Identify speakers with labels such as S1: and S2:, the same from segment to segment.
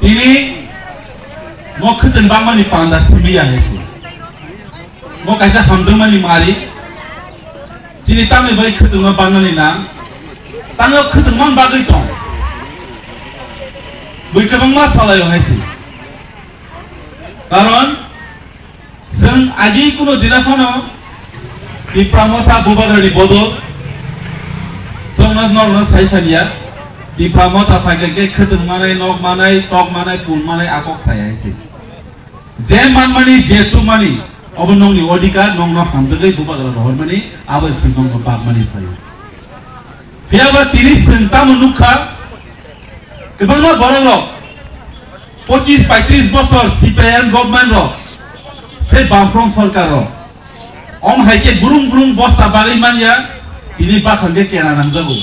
S1: tini mo khutun bangmani panda simiya hesi mo kaisa hamjangmani mari sini tamni bai khutun ma bangmani na tango khutun man bagai tong bui kabang ma salayo hesi karon जों आदि कुनो दिनाफानो दिप्रामथा बुबागरानि बदल जोंनो नरनो साइफानिया दिप्रामथा फाइके खतन मानाय नक मानाय टक मानाय पुन मानाय आकक सायायसे जे मानमानि जे चुमानि अब नंनि अधिकार नंनो हामजगै बुबागरा रहरमानि आबो जोंनो बागमानि फायो फियाबा 30 संता मनुखा गोबांना बरलो 25-35 बছर सिपिएम गभर्नमेन्ट रो से बामफ्रं सरकार रो ओम हाइके बुरुं बुरुं बस्ता बागै मानिया दिनै बाखांगे केना नांजागौ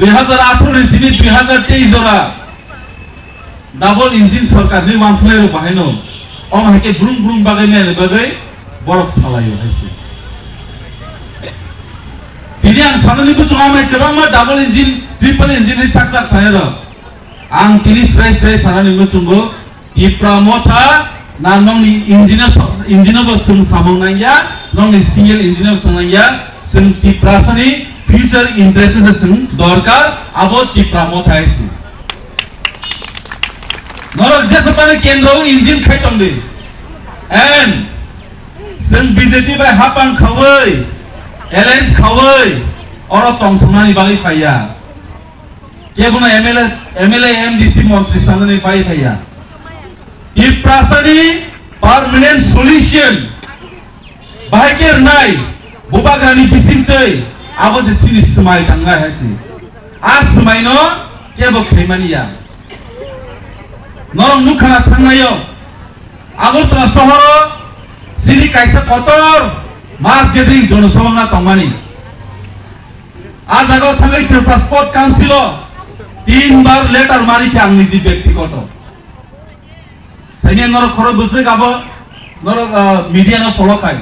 S1: 2018 नि सिनि 2023 जरा डाबल इंजिन सरकारनि वानसलायरो बाहायनो ओम हाइके बुरुं बुरुं बागै मेने बागै बरफ सालायो हायसे दिनै आं साननानै बुङो आं गोबां मा डाबल इंजिन ट्रिपल इंजिन नि साकसाक सायारो आं दिनै स्राय स्राय साननानै बुङो दिप्रामथा ना नंनि इंजिनियर बसुं सामंनाया नंनि सिंगल इंजिनियर संनाया जों दिप्रासनि फ्यूचर इंटरेस्ट जों दरकार आबो दिप्रामथा आइसि नरक जेसेबां केन्द्रआव इंजिन खायतंदे एन जों बीजेपी बाय हापां खावै एलायंस खावै अर तंथंनानि बागै फाया केबुना एमएलए एमडीसी मंत्री साननानै फाया दिप्रासनि परमानेंट सल्यूशन बाहायकेर नाय बुबागरानि बिसिंतै आबो जे सिनि समाय थांगा हासि आ समायनो केबो खैमानिया नरम नुखाना थांनायो आगरतला सहर सिनि कायसा कतर मास गेदरिं जनसभा तंमानि आ जागाव थाङै पासपोर्ट काउन्सिल 3 बार लेटार मारिखे आंनि जि व्यक्तिगत साइनिया नर खर बुसरे गाबो नर मीडिया न फॉलो खाय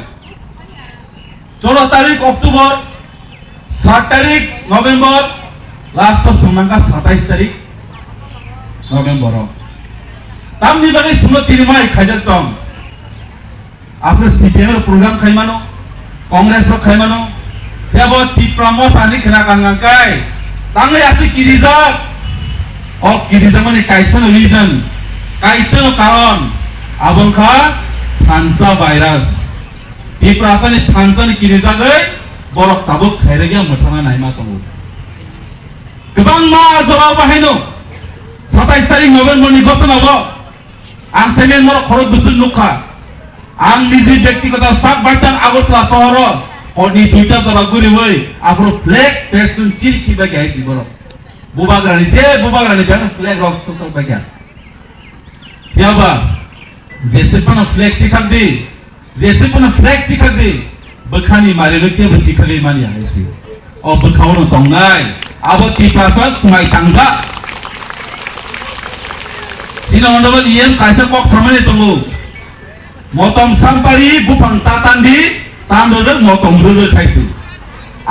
S1: 16 तारीख अक्टोबर 7 तारीख नवंबर लास्ट तो संमांगा 27 तारीख नवंबर तामनि बागै सुनो तिनिमाय खायजक दं आफ्टर सीपीएम प्रोग्राम खायमानो कांग्रेस रो खायमानो फेबो दिप्रामथानि खना गांगांकाय तांगै आसि किरिजाक अ किरिजामनि कायसन रीजन कायसन कारण आबंखा थानसा भाइरास दिप्रासनि थानसानि किरिजागै बरक ताबुक खायरेगे मथाना नायमा दङ गोबां मा जवाब बाहायनो 27 तारिख नभेम्बरनि घटनाबो आं सेमेन मर खर बुसुल नुखा आं निजे व्यक्तिगत साक बायचान आगरतला सहर हरनि दुइटा जरा गुरिबै आफरो फ्लैग पेस्टुन चिरखि बागै आइसि बर बुबागरानि बेन फ्लैग रक ससक बागै याबा जेसेपन फ्लैग चिखादि जेसेपन फ्लैग चिखादि बखानि मारेलो के बचिखलि मानि आइसि अ बखावनो दंनाय आबो दिप्रासस माइ तांगा सिना हन्दबल इएम कायसा कक सामने दङो मतम सामपारि बुफां तातान्दि तान्दोजों मतम रुरो खायसि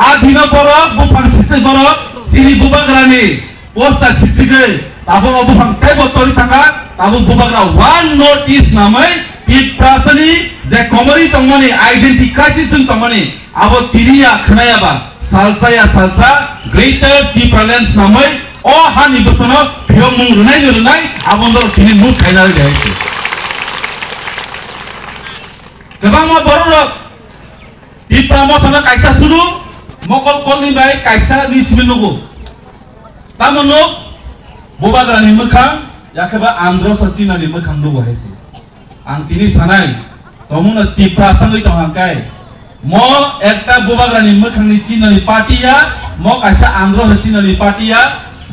S1: आधिना बरक बुफां सिसे बरक सिनि बुबागरानि पोस्टार सिसिगै ताबो बुफां ताइबो तरि थांगा ताबो बुबागरा वन नोटिस नामै दिप्रासनि जे कमरि तंमानि आइडेंटिटी क्राइसिस तंमानि आबो तिरिया खनायाबा सालसा ग्रेटर दिप्रालेंस नामै अ हानि बसनो फियमुं रुनाय आबोन्दर तिनि मुख खायनानै गायसि गोबां मा बरक दिप्रामथाना कायसा सुरु मकल कलनि बाय कायसा निसिबिनुगो तामनो बुबागरानि मोखां याखेबा आंद्र सचिनानि मोखां दङ हायसि आं तिनि सानाय तमुनो दिप्रासङै तंहांकाय म एकटा बुबागरानि मोखांनि चिन्हनि पार्टिया म कायसा आंद्र सचिनानि पार्टिया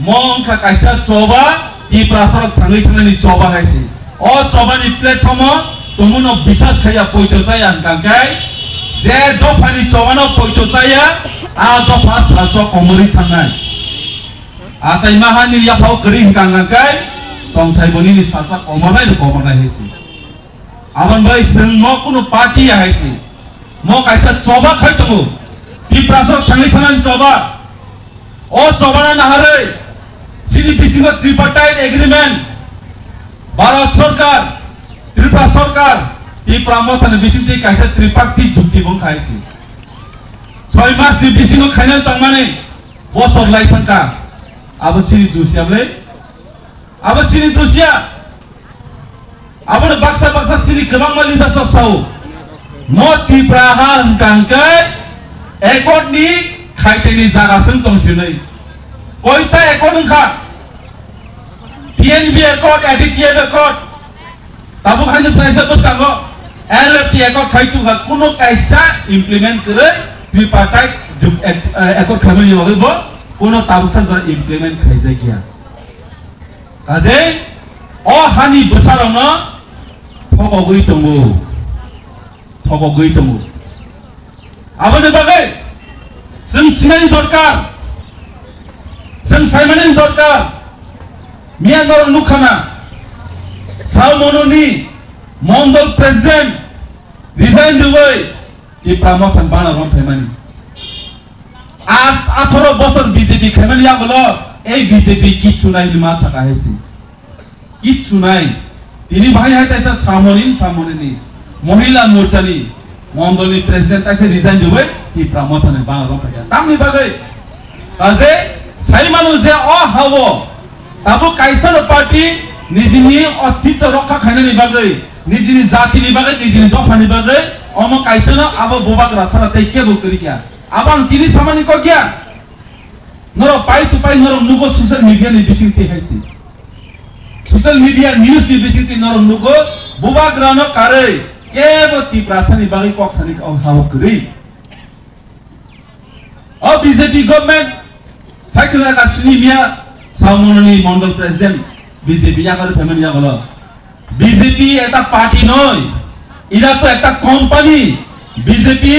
S1: म अंखा कायसा चोबा दिप्रासरक थाङै चोबा हायसि अ चोबानि प्लेटफर्म तमुनो विश्वास खाया पयतो जाया हांकाय जे दफानि चोबानो पयतो जाया आ दफा सालस कमरि थांनाय आसाय माहानि याफाव गरि हांकाय तंथायबनि सालसा कमरनाय हायसि आबन भाई जों म कुनु पार्टी हायसि म कायसा चोबा खायतंगो दिप्रासर थाङै चोबा अ चोबाना नाहारै sini bisingo tripartite agreement Bharat Sarkar Tripura Sarkar Tripura mothane bisinti kaisa tripartite jukti bong khaisi 6 mas ni bisingo khainan tangmane bosor lai thangka abo sini dusiable abo sini dusia abo baksa sini kebang mali da sosau mo Tripura han kangkai ekot ni khaiteni jaga sung tongsinai koita ekot ngkha TNB ekot ADTF ekot tabu khani praisa buskango LFT ekot khaitu ga kuno kaisa implement kare tripartite ekot khamani hobo kuno tabusa jara implement khaisa kia kaje o hani busarongno thogogui tongo abone bagai जों सिनायनि दरकार जों सायमानि दरकार मियानर नुखाना सावमननि mandal president resign दुबई Tripura mothane bana rom phaimani 18 বছর বিজেপি খাইমানি আগলো এই বিজেপি কিচ্ছু নাই লিমা সাকা হেসি কিচ্ছু নাই তিনি ভাই হাইতাইসা সামনিনি মহিলা মোর্চানি মন্ডলী প্রেসিডেন্ট তাইসে রিজাইন দিবই Tripura mothane bana rom phaimani tamni bagai kaje sai manu je o hawo tabu kaisano party nijini অস্তিত্ব রক্ষা খাইনানি বাগৈ নিজini জাতিনি বাগৈ নিজini দফানি বাগৈ অম কাইসনো আবো বোবাক রাস্তা তাই কে বকরি কিয়া আবাং তিনি সামানি ক কিয়া নরো পাই টু পাই নরো নুগো সোশ্যাল মিডিয়া নি বিসিংতি হাইসি সোশ্যাল মিডিয়া নিউজ নি বিসিংতি নরো নুগো বোবাক রানো কারে কেবো Tripura সানি বাগৈ ককসানি ক হাও করি ও বিজেপি গভর্নমেন্ট সাইকেলা কাসনি মিয়া সামননি মন্ডল প্রেসিডেন্ট বিজেপি ইয়াগর ফ্যামিলি ইয়াগল বিজেপি এটা পার্টি নয় ইরা তো একটা কোম্পানি বিজেপি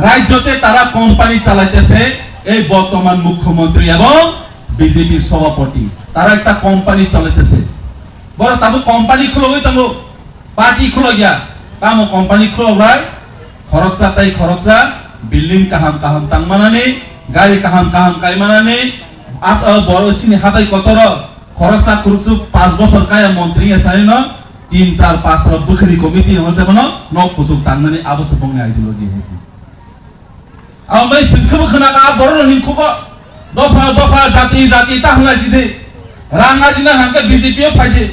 S1: রাজ্যতে তারা কোম্পানি চালাইতেছে এই বর্তমান মুখ্যমন্ত্রী এবং বিজেপির সভাপতি তারা একটা কোম্পানি চালাইতেছে বড় তাবো কোম্পানি খুলগই তাবো পার্টি খুলো গিয়া তামো কোম্পানি খুলবাই খরকসা তাই খরকসা বিল্ডিং কাহাম তাংমানানি গাড়ি কাহাম কাইমানানি আত বড় সিনি হাতাই কতর খরচা করছু 5 বছর কায়া মন্ত্রী এসাইন 3 4 5 র বুখরি কমিটি হচ্ছে বন নক কুসুক তাংনানি আবশ্য বংনি আইডিওলজি হেসি আমই সিনখব খনাকা বড় নিখব দফা জাতি তাহলা সিদে রাঙ্গাজিনা হাঙ্কে বিজেপিও ফাইদে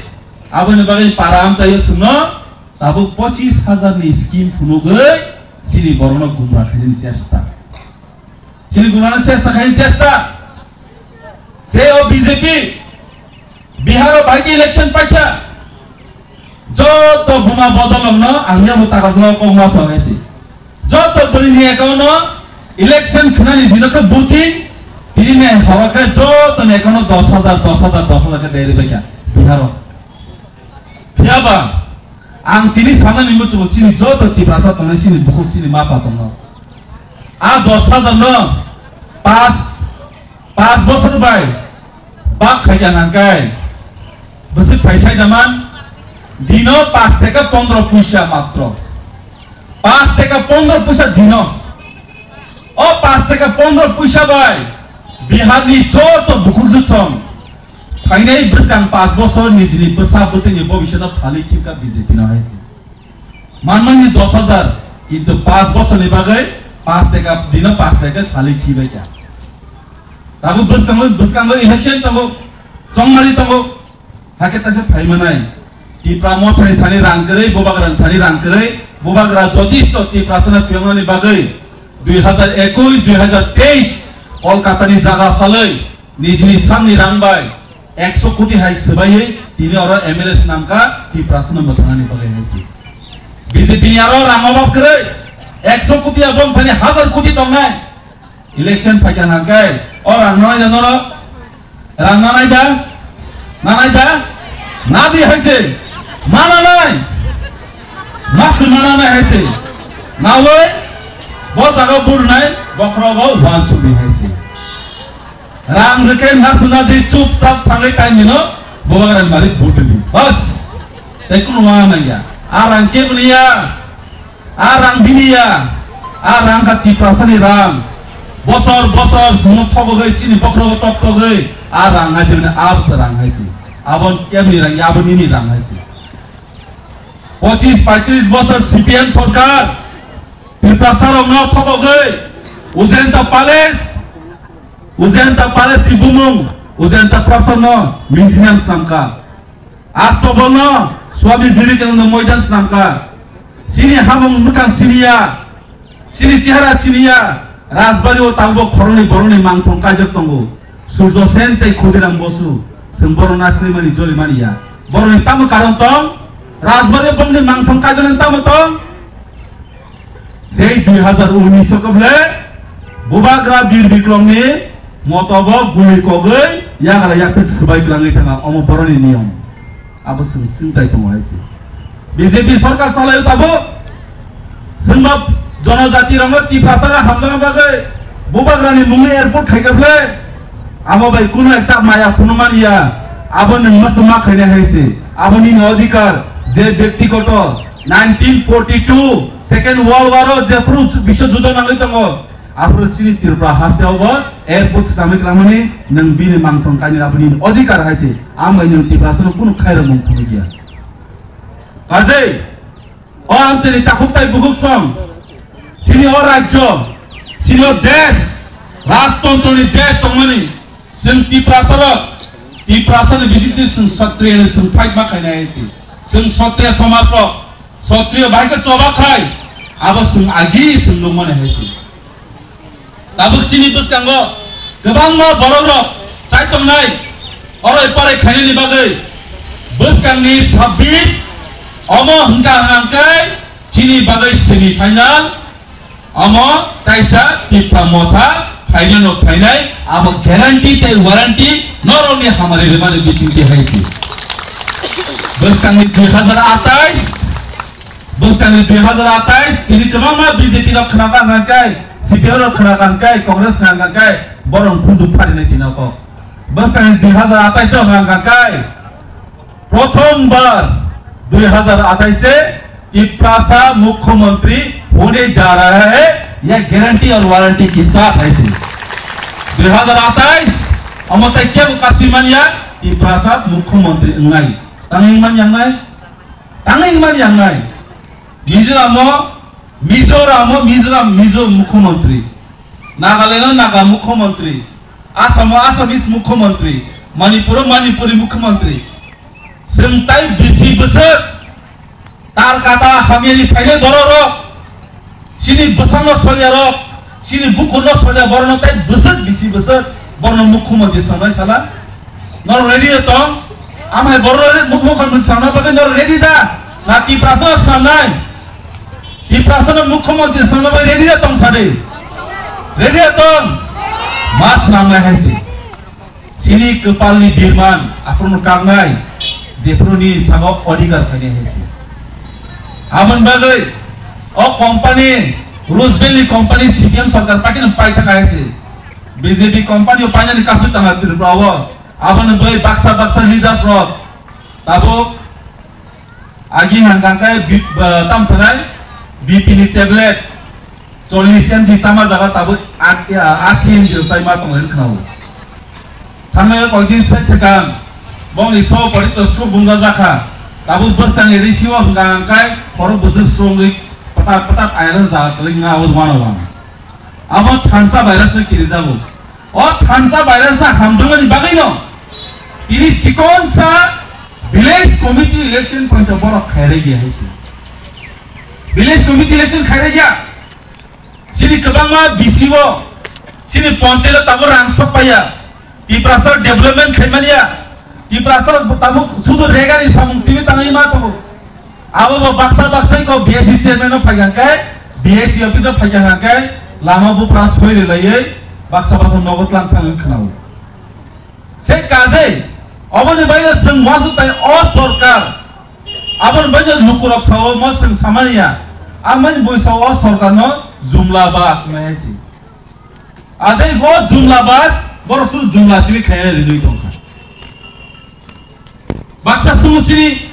S1: আবনে বাগে পারাম চাই শুনো তাবু 25000 নি স্কিম ফুনুগৈ সিনি বড়ন গুমরা খাইনি চেষ্টা সিনি গুমরা চেষ্টা খাইনি চেষ্টা সে ও বিজেপি বিহার ভাইকে ইলেকশন পাইছা যত বোমা বদলন আমিও তাকাজল কমা সহাইছি যত বলিনি একাউন ইলেকশন খানি দিনকে বুথিং তিনে হওয়াকে যত একাউন 10000 কে দেই বেকা বিহার ফিয়াবা আং তিনি সানা নিমুচু সিনি যত Tripura তনে সিনি বুকুক সিনি মা পাসন আ 10000 ন 5 বছর বাই বাক খাইয়া নাঙ্কাই বসে পয়সা জামান দিনো 5 থেকে 15 পয়সা মাত্র 5 থেকে 15 পয়সা দিনো ও 5 থেকে 15 পয়সা বাই বিহারনি যত বুকুক জুছন ফাইনাই বসকান 5 বছর নিজনি পয়সা বতেনি ভবিষ্যৎ ফালি কিকা বিজেপি না হইছে মানমানি 10000 কিন্তু 5 বছর নিবাগৈ 5 থেকে দিনো 5 থেকে ফালি কিবে যা তাবু বসকান ইলেকশন তাবু জংমারি তাবু হাকে তাসে ফাইমানাই Tripura mothane thani rangkrai bobagran thani rangkrai bobagra jodisto Tripura sana thiyongani bagai 2021 2023 kolkata ni jaga phalai nijini samni rangbai 100 কোটি হাই সবাই তিনি আর এমএলএস নামকা Tripura sana বসানি বাgai হেসি BJP ni aro rangobab krai 100 কোটি এবং thani 1000 কোটি tongnai ইলেকশন ফাইকা নামকাই ও রাংনাই জানো রাংনাই যা নানাই যা না দি হইছে মানা নাই মাস মানা নাই হইছে না ওই বসাগো বুর নাই বখরগো ওয়ান সুবি হইছে রাং রেকে নাসনা দি চুপচাপ থাঙ্গই টাইম দিনো ববাগান মালিক ভোট দি বাস দেখুন ওয়া নাইয়া আর রাং কে বলিয়া আর রাং বিনিয়া আর রাং কা Tripura সানি রাং বছর বছর সমথ গই সিনি বখরগো তপ গই आ रंग है जिन्हें आप से रंग है सी अब क्या भी रंग अब नहीं रंग है सी 25-35 बছর CPM सरकार Pilprasar orang nak thok gay Uzenta Palace di Bumung Uzenta Prasono Minsinan Samka Astobono Swami Vivekananda Moidan Samka Sini Hamong Nukan Sinia Sini Tihara Sinia Rasbari Otangbo Koroni Boroni Mangpong Kajak Tongo Sujo Sente Kudiram Bosu Semboro Naslimani Jolimania Boroni Tamu Karantong Rasbari Boroni Mangpong Kajak Tamu Tong Sei 2019 kebele Bubagra Bir Biklongni Motobo Guli Kogai yang ada yang tersebaik langit tengah Omo Boroni Niom Apa Sintai Tongwaisi BJP Sarkar Salai Tabo Sembab Jonazati Ramot Tiprasara Hamzana Bagai Bubagra ni Mungi Airport Khai kebele Amo Bai Kuno Ekta Maya Funuman Iya Abo Nengmasama Khaina Haisi Abo Nini Odhikar Je Bekti Koto 1942 Second World War je puru bisho judo nangai tongo apro sini Tripura haste obo airport samik lamani nang bini mangtong kani apni odhikar haise amai nang Tripura sono kuno khaira mong khumi gya kaje o amcheni takhuktai buguk song sini o rajyo sini o desh rashtontroni desh tongmani sing Tripura soro bisiti sing satriya sing fight ma khaina haise sing satriya samaj Sotrio baik coba kai, apa sung agi sung lumane hesi. Tabuk sini bus kanggo, kebang mau borok, cai tong nai, orang ipare kini ni bagai, bus kang ni 26, omo hangkai, sini bagai semi final, omo taisa Tripura motha, final no final, apa guarantee te warranty, noroni hamare remane bisinti hesi. Bus kang ni 2028 Bus kami 2028 ini kemana BJP nak kenakan rangkai, CPR nak kenakan kai, Kongres kenakan kai, borong kunjung pari nanti nak kok. Bus kami 2028 so kenakan kai. Prothom bar 2028 से Tripura मुख्यमंत्री होने जा रहा है, यह guarantee और warranty के साथ है सी. 2028 अमत क्या काश्मीर या Tripura मुख्यमंत्री नहीं, तंगिंगमान yang नहीं. Mizo Mukhyamantri, Nagaland Naga Mukhyamantri, Asamis Mukhyamantri, Manipuri Mukhyamantri. Sentai bisi besar, tar kata hamiri pahile borok, sini besarno soalnya rok, sini bukuno soalnya borno tai besar bisi besar, borno Mukhyamantri samai salah, nor ready atong, amai borno Mukhyamantri samai bagai nor ready dah, nanti Tripura samai. Tripura मुख्यमंत्री समय में ready रहता हूँ सारे ready रहता हूँ मार्च नाम है से सिनी कपाली बिरमान अपन कांगनाई जेप्रोनी थागो अधिकार करने है से आमन बागै ओ कंपनी रोजबेली कंपनी CPM सरकार पार्टी ने पाई था है से BJP कंपनी ओ पानी ने कासु तंगा Tripura वो आमन बागै बक्सा लीडर्स रो ताबो आगे हंगांकाय तम सराय BP tablet 40 mg sama jaga tabu 80 mg sai ma tongren khau thangne koidin sai sekam bongni so pari to stro bungja jakha tabu bus kang risiwa hanggang kai poro bus strongi patat ayana ja tlinga awaz manawa abo thansa virus ne kiri jabu o thansa virus na hamjangani bagai no tini chikon sa village committee election point of boro khaire gya haisi Village committee election khaire gya sini kebangma BCO sini ponchela tabu rangsok paya Tripura development khaimania Tripura tabu sudu regani samung sibi tangai ma tabu abo baksa ko BSC chairman of phagang kai BSC officer phagang kai lama bu pras hoire laye baksa nogot lang thang khnau se kaje obone baila sangwasu tai o sarkar Abang banyak lukurok sawo masing samanya, aman boy sawo sarkar no jumlah bas mahasi. Adai go jumlah bas, borosul jumlah sini kaya rindu itu kan. Baksa semua sini,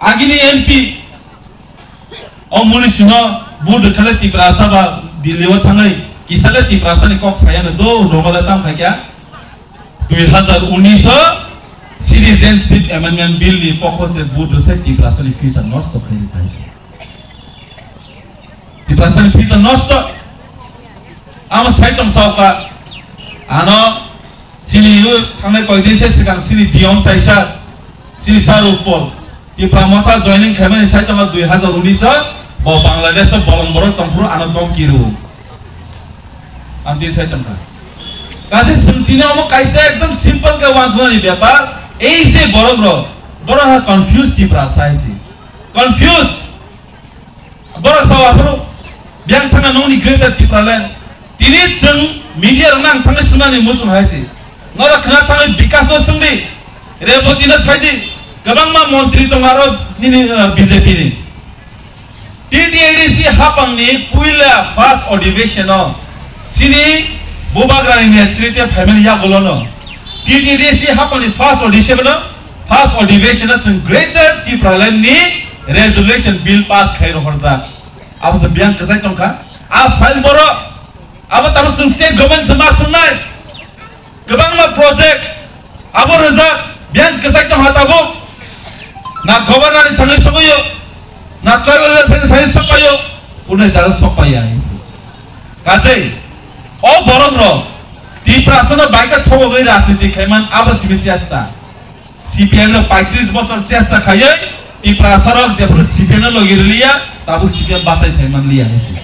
S1: agini MP, omuli cina bodoh kalau Tripura bah dilewat hangai, kisahnya Tripura ni kok saya na do nomor datang kaya, 2019 Citizenship Amendment Bill ni pokok se board se Tiprasa ni future nosto kini paisi. Tiprasa ni future nosto. Ama saitom sauka ano sini yu kami kau ini saya sekarang sini diom taisa sini sarupol. Tipramata joining kami ni saitom 2019 bahwa Bangladesh bolong borok tempur ano dom kiru. Anti saitom kan. Kasi sentinya omo kaisa ekdom simple ke wansuna ni व्यापार ऐसे बड़ा confused Tiprasa ऐसे confused बड़ा सवाल करो biang tanga nong ni greater Tipraland tini seng media nang tanga sena ni muncul ऐसे ngora kena tanga bikaso sengdi rebotina saidi kabang ma menteri tongaro ni BJP ni TTADC hapang ni puila first अधिवेशन sini Bubagrani नेतृत्व family ya golono TTADC hapang ni first अधिवेशन seng greater Tipraland ni resolution bill pass khai rohorza अब सब बियांग कसै टंका आ file बरो अब तब seng state government sama senai kebang ma project abo reza biang कसै टंका tabo na governor ni thangai sokoyo na tribal welfare thangai sokoyo unai jara sokaya kasai o borong ro Tiprasa na baika thobo gai राजनीति khaiman abo sibisiasta CPM लो 35 बছর চেষ্টা খাইয়ে Tiprasa ro jepur CPM लो गिरलिया tabu CPM basai khaiman liya hesi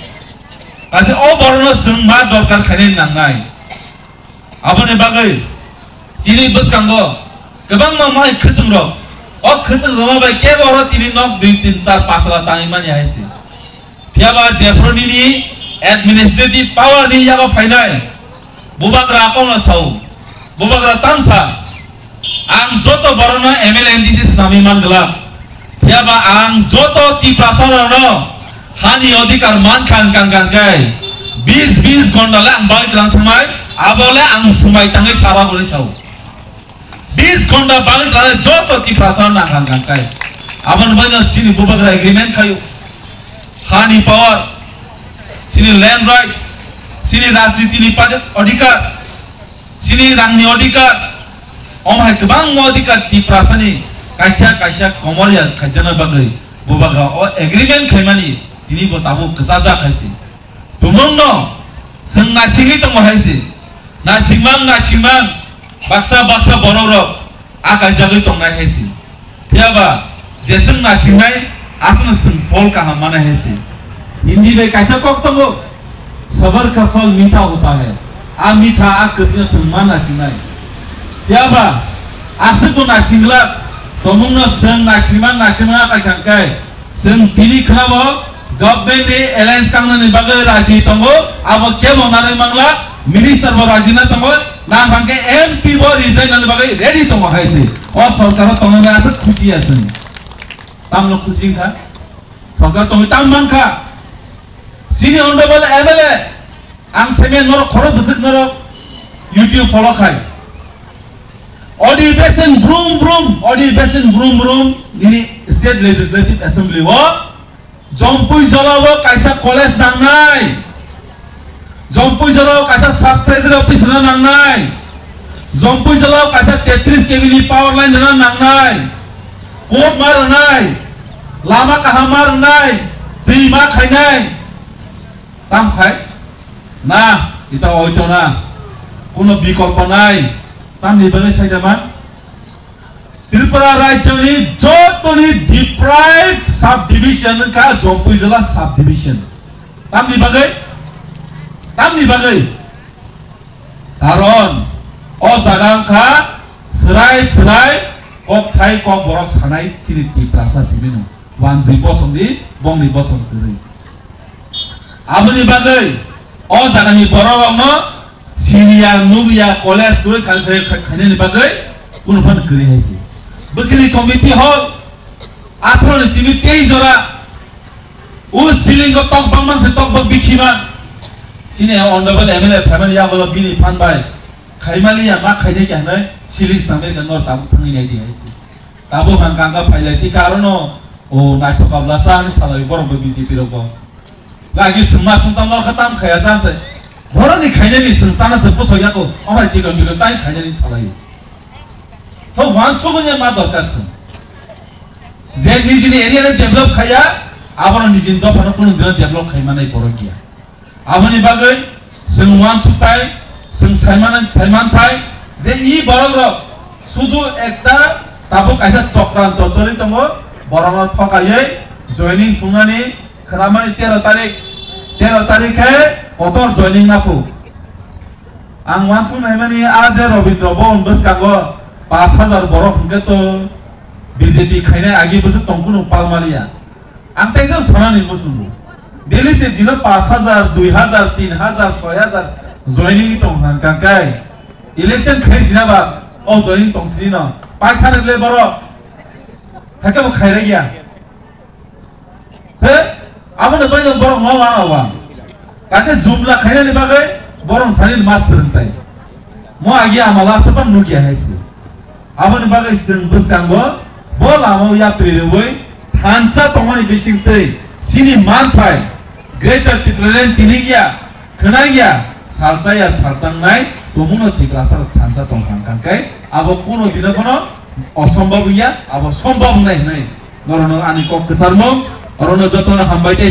S1: kasi o borno sung ma dorkar khaine nangnai abone bagai chini buskango kebang ma mai khutung ro o khutung ro ma bai ke boro tini nok 2 3 4 5 la tangi mani hesi phiaba jepur ni administrative power ni yago phainai bubagra akong sau bubagra tansa ang joto borno MLA NDC sami mangla phiaba ang joto Tiprasa no hani adhikar man kan kai 20 घंटा le ang bai klang thamai abole ang sumai tangai sara gori sau 20 घंटा bai klang joto Tiprasa na kan kai abon banya sini bubagra agreement khayo hani power sini land rights sini rajniti ni adhikar sini rangni adhikar omhai kebang adhikar Tiprasa ni kaisa komorya khajana bagai bubagra o agreement khaimani tini bo tabu kasaja khaisi tumong no seng nasingi tong haisi nasimang baksa bororo akai jagi tong na haisi piaba jeseng nasingai asna seng fol ka hamana haisi Hindi में कैसा Kock तो सबर का फल मीठा होता है आ मीठा आ कितने सम्मान नासिंगाई क्या बा आसे को नासिंगला तमुंग न संग नासिमा का कंकाय संग तिनी खनाबो गवर्नमेंट ने अलायंस कांगना ने बगे राजी तंगो अब के मोनारे मंगला मिनिस्टर बो राजी ना तंगो ना भांगे एमपी बो रिजाइन ने बगे रेडी तंगो हाइसे और सरकार तंगो में आसे खुशी आसन ताम लो खुशी था सरकार तंगो ताम मान खा sini honorable MLA ang semen noro khoro busuk noro YouTube follow khai अधिवेशन broom ini state legislative assembly wo jompui jolawo kaisa college nangnai jompui jolawo kaisa sub treasury office na nangnai jompui jolawo kaisa 33 kV ni power line na nangnai court mar nai lama kahamar nai prima khainai tam khai na ita oito na kono bikolpo nai tam ni bagai saidaman Tripura Rajya ni jotoni deprived subdivision ka Jompui Jila subdivision tam ni bagai karon o jagang ka serai kok thai kok borok sanai chini Tiprasa simino wanzi bosong di bong ni bosong turi aboni bagai o jagani borok no Syria Nubia college kuri khane ni bagai kun fan kuri haisi Bukini committee hall athron simi 23 jora u siling ko tok bangman se tok bak bikhima sine honorable MLA family ya bolo bini fan bai khaimali ya ma khaide kya nai siling samai ka nor tabu thangi nai di haisi tabu mangkanga phailai ti karono o na chokabla sa ni salai bor BJP ro ko lagi semua sentam nor khatam khaya sam se Horani khainani sengstana se posoya ko amai chikan bikan tai khainani salai so wan sogonya ma dorkar se je nijini area ne develop khaya abona nijin do phano kono din develop khaimanai porokia aboni bagai seng wan sutai seng saiman thai je i borok শুধু একটা তাবো কাইসা চক্রান্ত চলিত মো বরং ঠকাইয়ে joining ফুনানি খারামানি 13 তারিখে কত joining নাফু আং ওয়ানসু নাইমানি আজে রবীন্দ্র ভবন বসকাগো 5000 বড় হুনকে তো বিজেপি খাইনা আগে বসে তংকুনো পালমালিয়া আং তাইসা সানানি বসুন দিল্লি সে দিন 5000 2000 3000 6000 জয়েনিং টং হাঙ্কাকাই ইলেকশন খাইছিনাবা ও জয়েনিং টংসি না পাইখানে লে বড় থাকে ও খাইরা গিয়া হে আমনে বাইন বড় মাওয়া নাওয়া কাছে জুমলা খাইনা নি বাগে বড় থানির মাস রন্তাই মো আগিয়া আমালা সপন নুকিয়া হাইছে আমনে বাগে সিং বসকাঙ্গো বলা মো ইয়া প্রিরেবই থানসা তমানি বিসিংতে সিনি মান থাই গ্রেটার টিপ্রেলেন তিনিগিয়া খনাগিয়া সালসায়া সালসাংনাই তোমুনো ঠিকাসার থানসা তংখানকাই আবো কোনো দিনে কোনো অসম্ভব ইয়া আবো সম্ভব নাই নরনো আনি কক সারমো অরনো যতন হামবাইতে